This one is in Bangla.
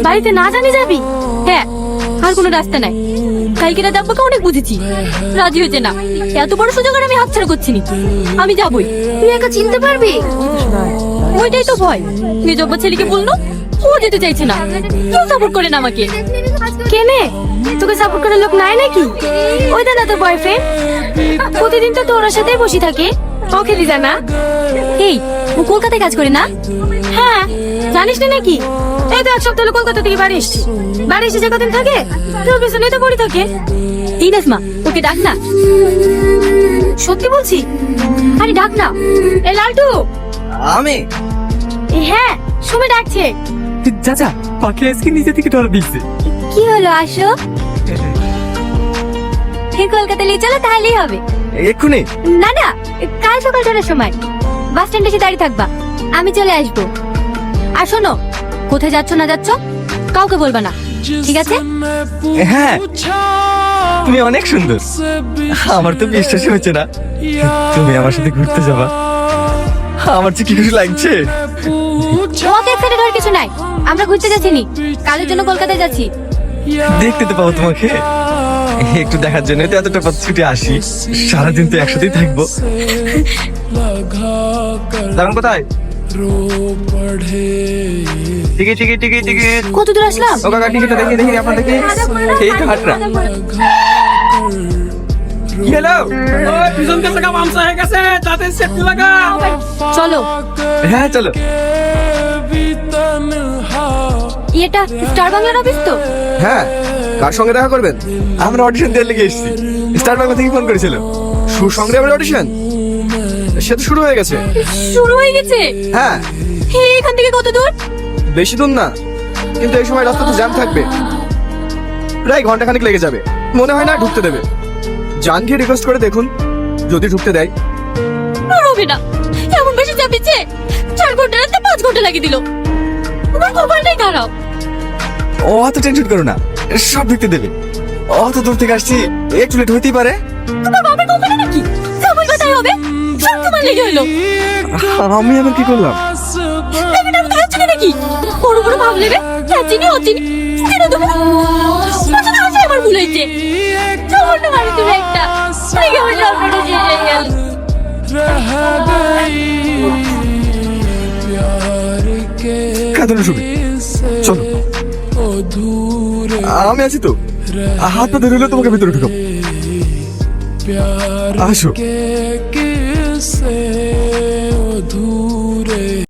বাড়িতে না জানি যাবি? হ্যাঁ, আর কোনো রাস্তা নাই। কালকে রাতে আব্বাকে অনেক বুঝেছি, রাজি হয়েছে না। এত বড় সুযোগ আর আমি হাতছাড়া করছি না। আমি যাবই। তুই একা চিনতে পারবি? ওইটাই তো ভয়। নিজ আব্বা ছেলেকে বললো, ও যেতে চাইছে না। কেউ সাপোর্ট করে না আমাকে। কেনে? তোকে সাপোর্ট করার লোক নাই নাকি? ওই দাদা তোর বয়ফ্রেন্ড, প্রতিদিন তো তোর সাথেই বসে থাকে। ওকে দিদা না? এই, ও কলকাতায় কাজ করে না? হ্যাঁ, জানিস না নাকি? এই তো এক সপ্তাহ হলো কলকাতা থেকে বাড়ি এসছি। বাড়ি এসে যে কদিন থাকে, তোর পিছনে তো পড়ে থাকে। এই নাসমা, ওকে ডাক না। সত্যি বলছি, আরে ডাক না। এ লালটু। আমি? হ্যাঁ, সুমি ডাকছে। চাচা, পাখি আজকে নিচে থেকে ধরা দিচ্ছে। কি হলো, আসো। কলকাতা নিয়ে চলো, তাহলেই হবে। এক্ষুনি? না না, কাল সকাল 6টার সময় বাস স্ট্যান্ডে এসে দাঁড়িয়ে থাকবা, আমি চলে আসবো। আর শোনো, কোথায় যাচ্ছ না যাচ্ছ কাউকে বলবা না, ঠিক আছে? হ্যাঁ, তুমি অনেক সুন্দর। আমার তো বিশ্বাসই হচ্ছে না তুমি আমার সাথে ঘুরতে যাবা। আমার যে কি খুশি লাগছে। তোমাকে এক্সাইটেড হওয়ার কিছু নাই। আমরা ঘুরতে যাচ্ছি নি, কালের জন্য কলকাতায় যাচ্ছি। দেখতে তো পাবো তোমাকে, একটু দেখার জন্য তো এতটা পথ ছুটে আসি। সারাদিন তো একসাথেই থাকবো। দাঁড়ান, কোথায়? Ticket ticket ticket ticket. কত দূর আসলাম? ও কাকা, টিকিটটা দেখি দেখি আপনার দেখি। এই তো হাটরা। কি হলো? পিছন থেকে লাগা মামসা হয়ে গেছে, তাতে সেফটি লাগা। চলো। হ্যাঁ চলো। এটা স্টার বাংলার অফিস তো? হ্যাঁ, কার সঙ্গে দেখা করবেন? আমরা অডিশন দেওয়ার লেগে এসেছি। স্টার বাংলা থেকে ফোন করেছিল। সুসংগ্রামের অডিশন সে তো শুরু হয়ে গেছে। শুরু হয়ে গেছে? হ্যাঁ। এখান থেকে কত দূর? বেশি দূর না, কিন্তু এই সময় রাস্তাতে জ্যাম থাকবে। প্রায় ঘন্টাখানেক লেগে যাবে। মনে হয় না ঢুকতে দেবে। জানকে রিকোয়েস্ট করে দেখুন, যদি ঢুকতে দেয়। হবে না, এমন বেশি চাপিছে। 4 ঘন্টা রাতে 5 ঘন্টা লাগিয়ে দিল। আমার কপালটাই খারাপ। অত টেনশন করো না, সব ঢুকতে দেবে। অত দূর থেকে আসছি, একটু লেট হইতেই পারে। তোমার বাবার কপালে নাকি সময় কথাই হবে? সব তোমার লেগে হলো। আমি আবার কি করলাম? দেখে না তো চিনি নাকি? বড় বড় ভাব নেবে, চিনি অচিনি চিনি দেবো। মাঝে মাঝে আমার ভুল হয়েছে। ছোট মানুষ তুমি একটা, লেগে আমার স্বপ্নটা শেষ হয়ে গেল। কাঁদো শুবি, চলো। আমি আছি তো, হাত পা ধরে হলেও তোমাকে ভিতরে ঢুকাবো। আসো।